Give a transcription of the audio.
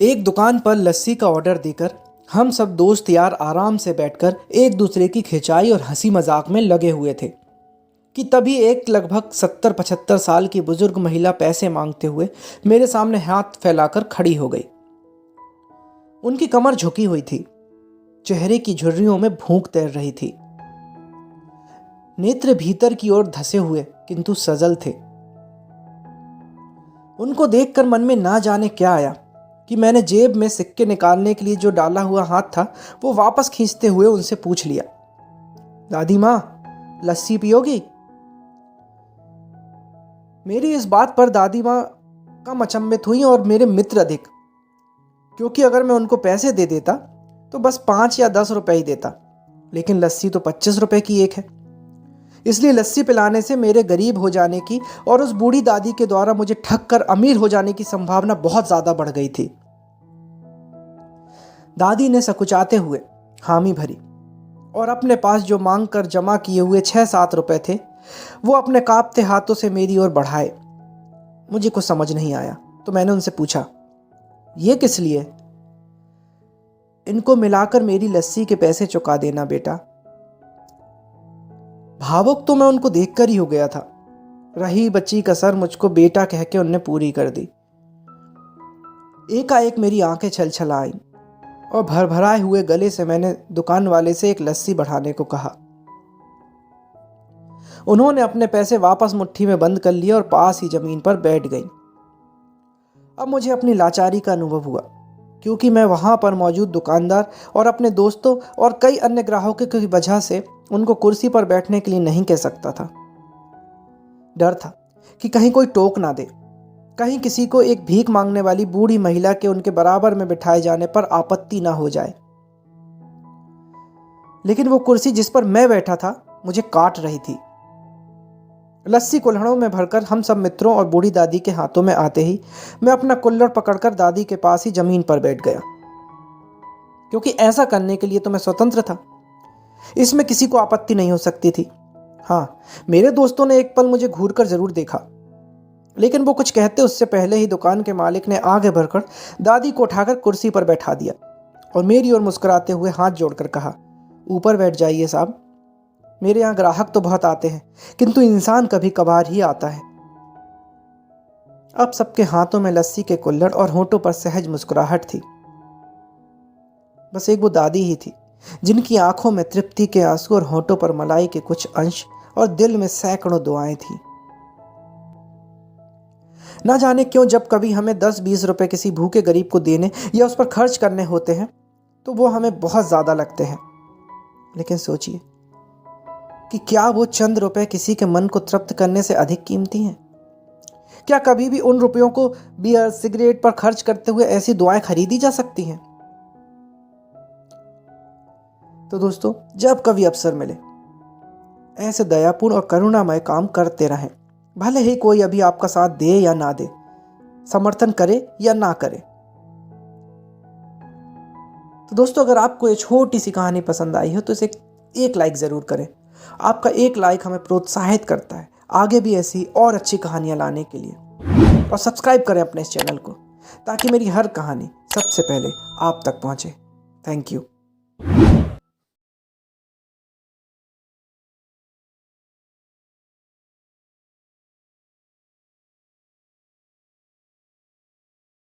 एक दुकान पर लस्सी का ऑर्डर देकर हम सब दोस्त यार आराम से बैठकर एक दूसरे की खिंचाई और हंसी मजाक में लगे हुए थे कि तभी एक लगभग 70-75 साल की बुजुर्ग महिला पैसे मांगते हुए मेरे सामने हाथ फैलाकर खड़ी हो गई। उनकी कमर झुकी हुई थी, चेहरे की झुर्रियों में भूख तैर रही थी, नेत्र भीतर की ओर धसे हुए किंतु सजल थे। उनको देखकर मन में ना जाने क्या आया कि मैंने जेब में सिक्के निकालने के लिए जो डाला हुआ हाथ था वो वापस खींचते हुए उनसे पूछ लिया, दादी माँ लस्सी पियोगी? मेरी इस बात पर दादी माँ कम अचंभित हुई और मेरे मित्र अधिक, क्योंकि अगर मैं उनको पैसे दे देता तो बस 5 या 10 रुपए ही देता, लेकिन लस्सी तो 25 रुपए की एक है। इसलिए लस्सी पिलाने से मेरे गरीब हो जाने की और उस बूढ़ी दादी के द्वारा मुझे ठग कर अमीर हो जाने की संभावना बहुत ज्यादा बढ़ गई थी। दादी ने सकुचाते हुए हामी भरी और अपने पास जो मांग कर जमा किए हुए 6-7 रुपए थे वो अपने कांपते हाथों से मेरी ओर बढ़ाए। मुझे कुछ समझ नहीं आया तो मैंने उनसे पूछा, ये किस लिए? इनको मिलाकर मेरी लस्सी के पैसे चुका देना बेटा। भावुक तो मैं उनको देखकर ही हो गया था। रही बच्ची कसर मुझको बेटा कह के उनने पूरी कर दी। एकाएक मेरी आंखें छलछल आईं और भरभराए हुए गले से मैंने दुकान वाले से एक लस्सी बढ़ाने को कहा। उन्होंने अपने पैसे वापस मुट्ठी में बंद कर लिए और पास ही जमीन पर बैठ गई। अब मुझे अपनी लाचारी का अनुभव हुआ, क्योंकि मैं वहां पर मौजूद दुकानदार और अपने दोस्तों और कई अन्य ग्राहकों की वजह से उनको कुर्सी पर बैठने के लिए नहीं कह सकता था। डर था कि कहीं कोई टोक ना दे, कहीं किसी को एक भीख मांगने वाली बूढ़ी महिला के उनके बराबर में बिठाए जाने पर आपत्ति ना हो जाए। लेकिन वो कुर्सी जिस पर मैं बैठा था मुझे काट रही थी। लस्सी कुल्हड़ों में भरकर हम सब मित्रों और बूढ़ी दादी के हाथों में आते ही मैं अपना कुल्हड़ पकड़कर दादी के पास ही जमीन पर बैठ गया, क्योंकि ऐसा करने के लिए तो मैं स्वतंत्र था। इसमें किसी को आपत्ति नहीं हो सकती थी। हाँ, मेरे दोस्तों ने एक पल मुझे घूरकर जरूर देखा, लेकिन वो कुछ कहते उससे पहले ही दुकान के मालिक ने आगे बढ़कर दादी को उठाकर कुर्सी पर बैठा दिया और मेरी ओर मुस्कुराते हुए हाथ जोड़कर कहा, ऊपर बैठ जाइए साहब, मेरे यहाँ ग्राहक तो बहुत आते हैं किंतु इंसान कभी कभार ही आता है। अब सबके हाथों में लस्सी के कुल्हड़ और होठों पर सहज मुस्कुराहट थी। बस एक वो दादी ही थी जिनकी आंखों में तृप्ति के आंसू और होठों पर मलाई के कुछ अंश और दिल में सैकड़ों दुआएं थी। ना जाने क्यों जब कभी हमें 10-20 रुपए किसी भूखे गरीब को देने या उस पर खर्च करने होते हैं तो वो हमें बहुत ज्यादा लगते हैं। लेकिन सोचिए कि क्या वो चंद रुपए किसी के मन को तृप्त करने से अधिक कीमती हैं? क्या कभी भी उन रुपयों को बियर सिगरेट पर खर्च करते हुए ऐसी दुआएं खरीदी जा सकती हैं? तो दोस्तों, जब कभी अवसर मिले ऐसे दयापूर्ण और करुणामय काम करते रहें, भले ही कोई अभी आपका साथ दे या ना दे, समर्थन करे या ना करे। तो दोस्तों, अगर आपको ये छोटी सी कहानी पसंद आई हो तो इसे एक लाइक ज़रूर करें। आपका एक लाइक हमें प्रोत्साहित करता है आगे भी ऐसी और अच्छी कहानियाँ लाने के लिए। और सब्सक्राइब करें अपने इस चैनल को ताकि मेरी हर कहानी सबसे पहले आप तक पहुँचे। Thank you.